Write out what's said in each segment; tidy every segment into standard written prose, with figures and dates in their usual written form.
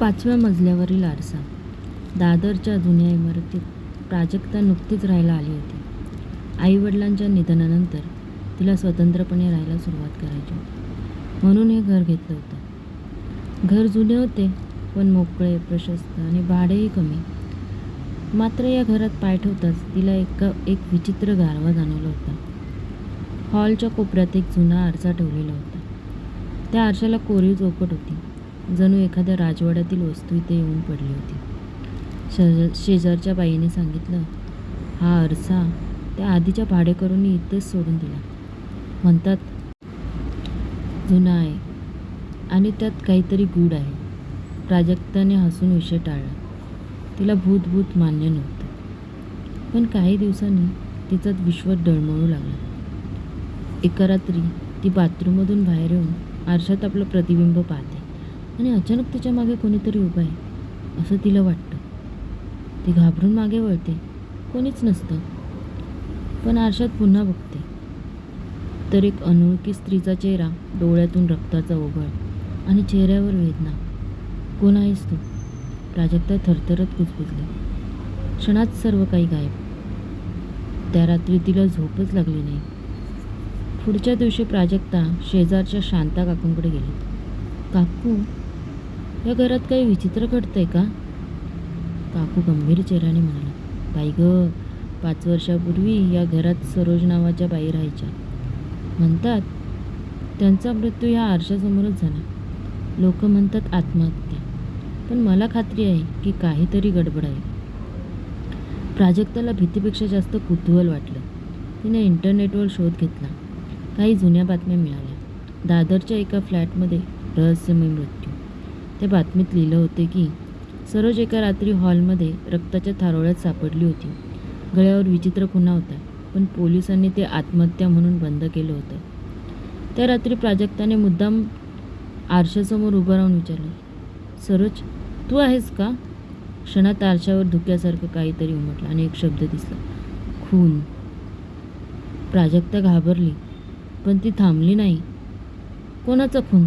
5व्या मजल्यावरील आरसा. दादरच्या जुन्या इमारतीत प्राजक्ता नुकतीच राहायला आली होती. आईवडिलांच्या निधनानंतर तिला स्वतंत्रपणे राहायला सुरुवात करायची होती, म्हणून हे घर घेतलं होतं. घर जुने होते, पण मोकळे, प्रशस्त आणि भाडेही कमी. मात्र या घरात पाय ठेवताच तिला एक विचित्र गारवा जाणवला होता. हॉलच्या कोपऱ्यात एक जुना आरसा ठेवलेला होता. त्या आरशाला कोरीव चौकट होती, जणू एखाद्या राजवाड्यातील वस्तू इथे येऊन पडली होती. शेजारच्या बाईने सांगितलं, हा आरसा त्या आधीच्या भाडेकरूंनी इथेच सोडून दिला. म्हणतात जुना आहे आणि त्यात काहीतरी गूढ आहे. प्राजक्ताने हसून विषय टाळला. तिला भूत मान्य नव्हतं. पण काही दिवसांनी तिचा विश्वास डळमळू लागला. एका रात्री ती बाथरूममधून बाहेर येऊन आरशात आपलं प्रतिबिंब पाहते आणि अचानक तिच्या मागे कोणीतरी उभं आहे असं तिला वाटतं. ती घाबरून मागे वळते. कोणीच नसतं. पण आरशात पुन्हा बघते तर एक अनोळखी स्त्रीचा चेहरा, डोळ्यातून रक्ताचा ओघळ आणि चेहऱ्यावर वेदना. कोण आहेस तू? प्राजक्ता थरथरत कुजबुजली. क्षणात सर्व काही गायब. त्या रात्री तिला झोपच लागली नाही. पुढच्या दिवशी प्राजक्ता शेजारच्या शांता काकूंकडे गेली. काकू, या घरात काही विचित्र घडतंय का? काकू गंभीर चेहऱ्याने म्हणाला, बाई ग, 5 वर्षापूर्वी या घरात सरोज नावाच्या बाई राहायच्या. म्हणतात त्यांचा मृत्यू या आरशासमोरच झाला. लोक म्हणतात आत्महत्या, पण मला खात्री आहे की काहीतरी गडबड आहे. प्राजक्ताला भीतीपेक्षा जास्त कुतूहल वाटलं. तिने इंटरनेटवर शोध घेतला. काही जुन्या बातम्या मिळाल्या. दादरच्या एका फ्लॅटमध्ये रहस्यमय मृत्यू. त्या बातमीत लिहिलं होते की सरोज एका रात्री हॉलमध्ये रक्ताच्या थारोळ्यात सापडली होती. गळ्यावर विचित्र खुणा होता, पण पोलिसांनी ते आत्महत्या म्हणून बंद केलं होतं. त्या रात्री प्राजक्ताने मुद्दाम आरशासमोर उभं राहून विचारलं, सरोज, तू आहेस का? क्षणात आरशावर धुक्यासारखं काहीतरी उमटलं आणि एक शब्द दिसला, खून. प्राजक्ता घाबरली, पण ती थांबली नाही. कोणाचा खून?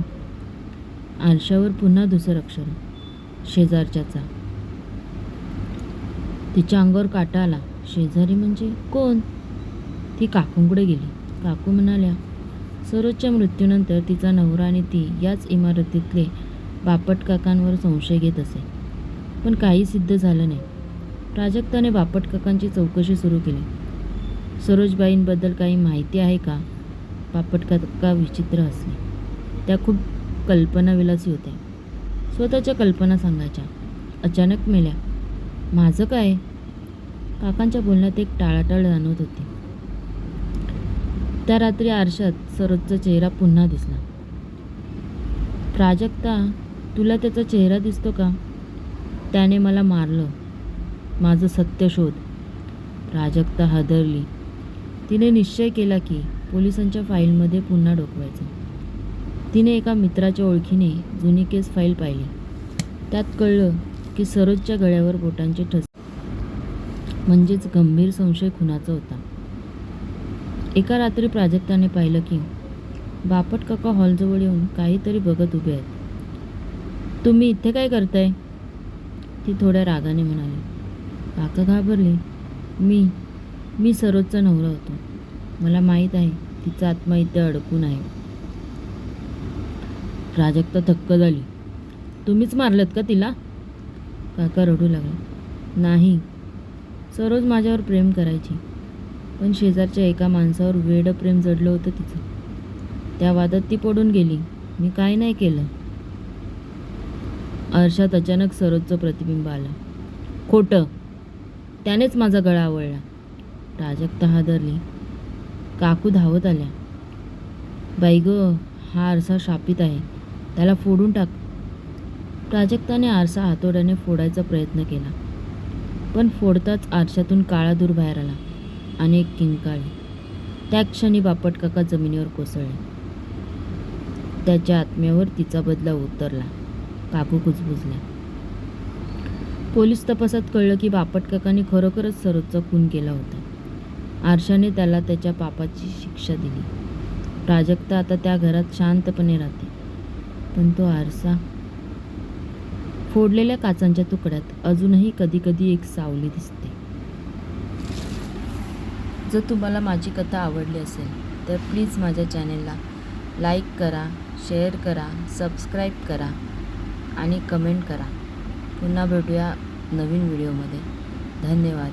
आरशावर पुन्हा दुसरं अक्षर, शेजारच्याचा. तिच्या अंगावर काटा आला. शेजारी म्हणजे कोण? ती काकूंकडे गेली. काकू म्हणाल्या, सरोजच्या मृत्यूनंतर तिचा नवरा आणि ती याच इमारतीतले बापट काकांवर संशय घेत असे, पण काही सिद्ध झालं नाही. प्राजक्ताने बापट काकांची चौकशी सुरू केली. सरोजबाईंबद्दल काही माहिती आहे का? बापट काका विचित्र हसले. त्या खूप कल्पनाविलासी होत्या. स्वतःच्या कल्पना सांगायच्या. अचानक मेल्या. माझं काय? काकांच्या बोलण्यात एक टाळाटाळ जाणवत होती. त्या रात्री आरशात सरोजचा चेहरा पुन्हा दिसला. प्राजक्ता, तुला त्याचा चेहरा दिसतो का? त्याने मला मारलं. माझं सत्य शोध. प्राजक्ता हादरली. तिने निश्चय केला की पोलिसांच्या फाईलमध्ये पुन्हा डोकवायचं. तिने एका मित्राच्या ओळखीने जुनी केस फाईल पाहिली. त्यात कळलं की सरोजच्या गळ्यावर बोटांचे ठसे, म्हणजेच गंभीर संशय खुनाचा होता. एका रात्री प्राजक्ताने पाहिलं की बापट काका हॉलजवळ येऊन काहीतरी बघत उभे आहेत. तुम्ही इथे काय करताय? ती थोड्या रागाने म्हणाली. काका घाबरले. मी सरोजचा नवरा होतो. मला माहीत आहे तिचा आत्मा इथे अडकून आहे. प्राजक्ता थक्क झाली. तुम्हीच मारलत का तिला? काका रडू लागला. नाही, सरोज माझ्यावर प्रेम करायची, पण शेजारच्या एका माणसावर वेडं प्रेम जडलं होतं तिचं. त्या वादात ती पडून गेली. मी काय नाही केलं. आरशात अचानक सरोजचं प्रतिबिंब आलं. खोटं. त्यानेच माझा गळा आवळला. प्राजक्ता हादरली. काकू धावत आल्या. बाई ग, हा आरसा शापित आहे. त्याला फोडून टाक. प्राजक्ताने आरसा हातोड्याने फोडायचा प्रयत्न केला, पण फोडताच आरशातून काळा धूर बाहेर आला आणि एक किंकाळी. त्या क्षणी बापट काका जमिनीवर कोसळले. त्याच्या आत्म्यावर तिचा बदला उतरला. काकू कुजबुजल्या. पोलीस तपासात कळलं की बापट काकाने खरोखरच सरोजचा खून केला होता. आरशाने त्याला त्याच्या पापाची शिक्षा दिली. प्राजक्ता आता त्या घरात शांतपणे राहते, पण तो आरसा फोडलेल्या काचांच्या तुकड्यात अजूनही कधीकधी एक सावली दिसते. जर तुम्हाला माझी कथा आवडली असेल तर प्लीज माझ्या चॅनेलला लाईक करा, शेअर करा, सबस्क्राईब करा आणि कमेंट करा. पुन्हा भेटूया नवीन व्हिडिओमध्ये. धन्यवाद.